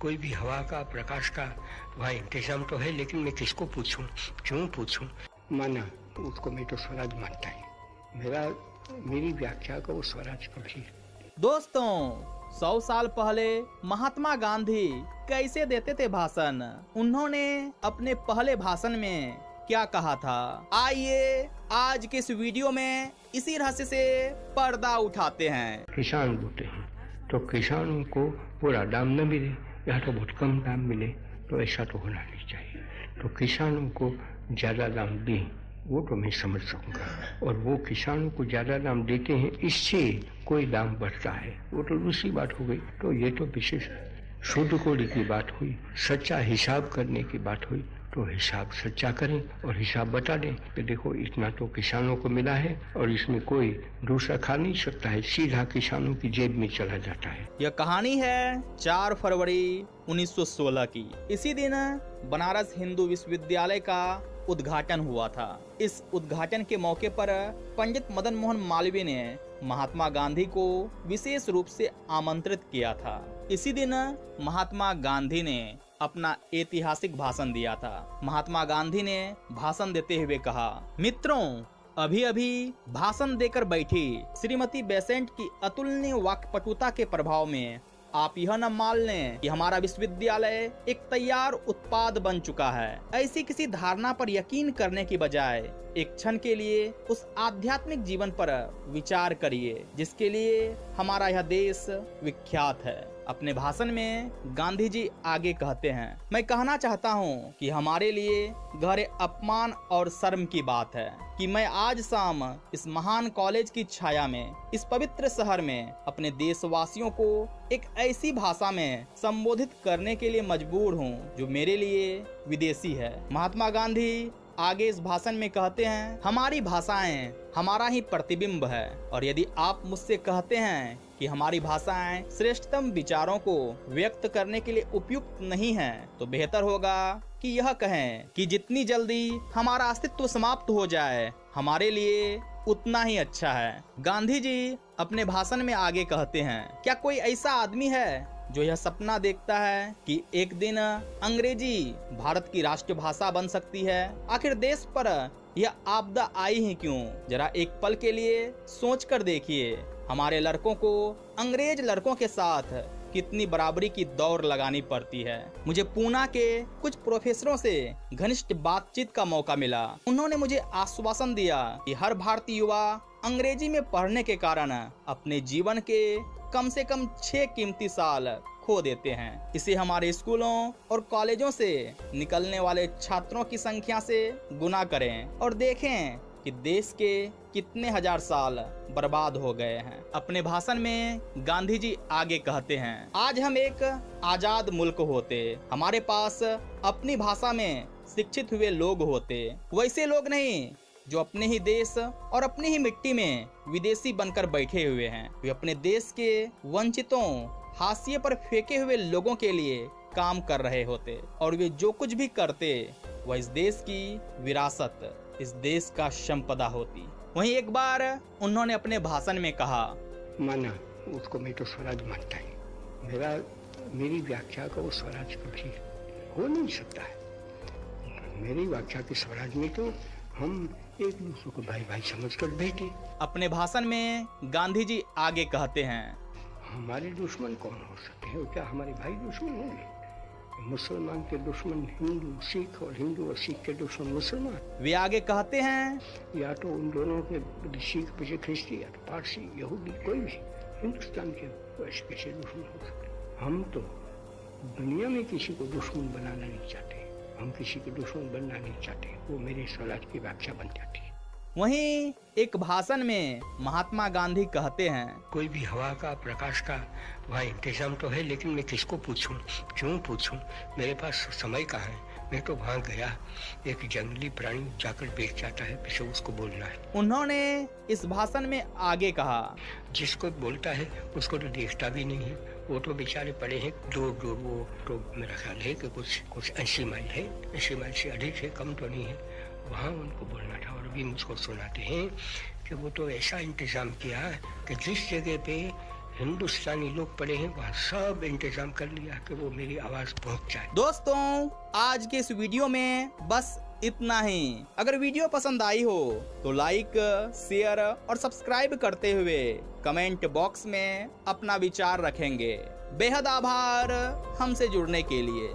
कोई भी हवा का प्रकाश का वहाँ इंतजाम तो है, लेकिन मैं किसको पूछूं, क्यों पूछूं। माना उसको मैं तो स्वराज मानता है, मेरी व्याख्या को वो स्वराज कभी। दोस्तों, 100 साल पहले महात्मा गांधी कैसे देते थे भाषण? उन्होंने अपने पहले भाषण में क्या कहा था? आइए आज के इस वीडियो में इसी रहस्य से पर्दा उठाते हैं। किसान बोते हैं तो किसानों को पूरा दाम न मिले या तो बहुत कम दाम मिले, तो ऐसा तो होना नहीं चाहिए। तो किसानों को ज्यादा दाम दें, वो तो मैं समझ सकूंगा। और वो किसानों को ज्यादा दाम देते हैं, इससे कोई दाम बढ़ता है, वो तो दूसरी बात हो गई। तो ये तो विशेष शुद्ध कोड़ी की बात हुई, सच्चा हिसाब करने की बात हुई। तो हिसाब सच्चा करें और हिसाब बता दें कि देखो इतना तो किसानों को मिला है और इसमें कोई दूसरा खा नहीं सकता है, सीधा किसानों की जेब में चला जाता है। यह कहानी है 4 फरवरी 1916 की। इसी दिन बनारस हिंदू विश्वविद्यालय का उद्घाटन हुआ था। इस उद्घाटन के मौके पर पंडित मदन मोहन मालवीय ने महात्मा गांधी को विशेष रूप से आमंत्रित किया था। इसी दिन महात्मा गांधी ने अपना ऐतिहासिक भाषण दिया था। महात्मा गांधी ने भाषण देते हुए कहा, मित्रों, अभी अभी भाषण देकर बैठी श्रीमती बेसेंट की अतुलनीय वाक्पटुता के प्रभाव में आप यह न मान लें कि हमारा विश्वविद्यालय एक तैयार उत्पाद बन चुका है। ऐसी किसी धारणा पर यकीन करने की बजाय एक क्षण के लिए उस आध्यात्मिक जीवन पर विचार करिए जिसके लिए हमारा यह देश विख्यात है। अपने भाषण में गांधी जी आगे कहते हैं, मैं कहना चाहता हूँ कि हमारे लिए गहरे अपमान और शर्म की बात है कि मैं आज शाम इस महान कॉलेज की छाया में, इस पवित्र शहर में अपने देशवासियों को एक ऐसी भाषा में संबोधित करने के लिए मजबूर हूँ जो मेरे लिए विदेशी है। महात्मा गांधी आगे इस भाषण में कहते हैं, हमारी भाषाएं हमारा ही प्रतिबिंब है और यदि आप मुझसे कहते हैं कि हमारी भाषाएं श्रेष्ठतम विचारों को व्यक्त करने के लिए उपयुक्त नहीं हैं, तो बेहतर होगा कि यह कहें कि जितनी जल्दी हमारा अस्तित्व समाप्त हो जाए हमारे लिए उतना ही अच्छा है। गांधी जी अपने भाषण में आगे कहते हैं, क्या कोई ऐसा आदमी है जो यह सपना देखता है कि एक दिन अंग्रेजी भारत की राष्ट्रभाषा बन सकती है? आखिर देश पर यह आपदा आई ही क्यों? जरा एक पल के लिए सोच कर देखिए, हमारे लड़कों को अंग्रेज लड़कों के साथ कितनी बराबरी की दौड़ लगानी पड़ती है। मुझे पूना के कुछ प्रोफेसरों से घनिष्ठ बातचीत का मौका मिला। उन्होंने मुझे आश्वासन दिया कि हर भारतीय युवा अंग्रेजी में पढ़ने के कारण अपने जीवन के कम से कम 6 कीमती साल खो देते हैं। इसे हमारे स्कूलों और कॉलेजों से निकलने वाले छात्रों की संख्या से गुना करें और देखें कि देश के कितने हजार साल बर्बाद हो गए हैं। अपने भाषण में गांधी जी आगे कहते हैं, आज हम एक आजाद मुल्क होते, हमारे पास अपनी भाषा में शिक्षित हुए लोग होते, वैसे लोग नहीं जो अपने ही देश और अपनी ही मिट्टी में विदेशी बनकर बैठे हुए हैं। वे अपने देश के वंचितों, हाशिए पर फेंके हुए लोगों के लिए काम कर रहे होते और वे जो कुछ भी करते वह इस देश की विरासत, इस देश का संपदा होती। वहीं एक बार उन्होंने अपने भाषण में कहा, माना उसको मैं तो स्वराज मानता है, मेरी व्याख्या को वो स्वराज कभी हो नहीं सकता है। मेरी व्याख्या के स्वराज में तो हम एक दूसरे को भाई भाई समझकर बैठे। अपने भाषण में गांधी जी आगे कहते हैं, हमारे दुश्मन कौन हो सकते हैं? क्या हमारे भाई दुश्मन होंगे? मुसलमान के दुश्मन हिंदू सिख और हिंदू और सिख के दुश्मन मुसलमान। वे आगे कहते हैं, या तो उन दोनों के सिख पीछे ख्रिस्ती या तो पारसी यहूदी, कोई भी हिंदुस्तान के वैसे कैसे दुश्मन हो सकते? हम तो दुनिया में किसी को दुश्मन बनाना नहीं चाहते, हम किसी के दुश्मन बनना नहीं चाहते। वो मेरे स्वराज की व्याख्या बन जाती है। वहीं एक भाषण में महात्मा गांधी कहते हैं, कोई भी हवा का प्रकाश का वहाँ इंतजाम तो है, लेकिन मैं किसको पूछूं, क्यों पूछूं, मेरे पास समय कहाँ है? मैं तो वहाँ गया, एक जंगली प्राणी जाकर बैठ जाता है, पीछे उसको बोलना है। उन्होंने इस भाषण में आगे कहा, जिसको बोलता है उसको तो देखता भी नहीं है, वो तो बेचारे पड़े हैं दूर दूर। वो तो मेरा ख्याल है कि कुछ 80 माइल है, 80 माइल से अधिक है, कम तो नहीं है। वहाँ उनको बोलना था और अभी मुझको सुनाते हैं कि वो तो ऐसा इंतजाम किया कि जिस जगह पे हिंदुस्तानी लोग पड़े हैं, वहाँ सब इंतजाम कर लिया कि वो मेरी आवाज पहुंच जाए। दोस्तों, आज के इस वीडियो में बस इतना ही। अगर वीडियो पसंद आई हो तो लाइक, शेयर और सब्सक्राइब करते हुए कमेंट बॉक्स में अपना विचार रखेंगे। बेहद आभार हमसे जुड़ने के लिए।